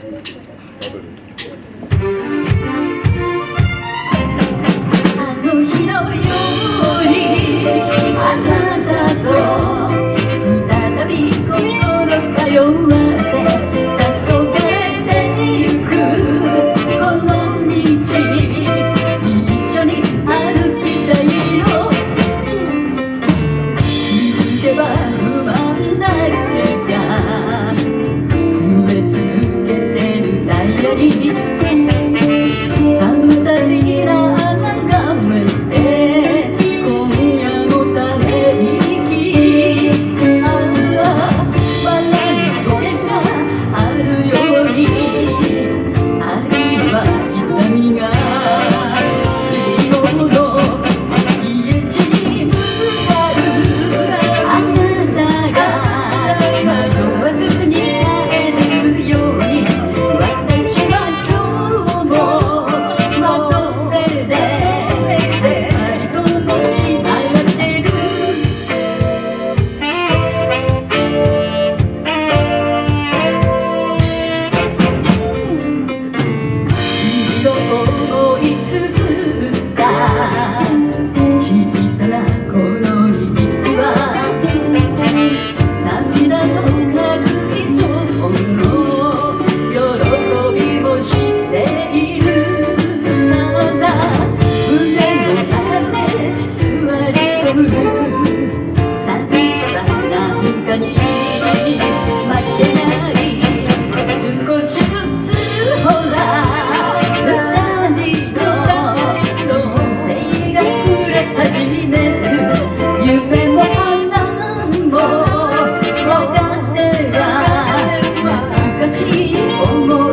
あの日のようにあなたと再び心通わせ黄昏てゆくこの道一緒に歩きたいの気づけば不満だけが増え続けてるダイヤに三大的な眺めで今夜のため息ああ笑い声があるようにあるいは痛みが次の家路に向かうあなたが迷わずに帰れるように私は今日も窓辺で二人ともしながってる君と思い綴った小さなこの日記は涙の数以上の喜びを知っているから胸の中で座り込む寂しさなんかに負けない少しずつほら二人の人生が触れ始める夢も波乱もやがては難しい思い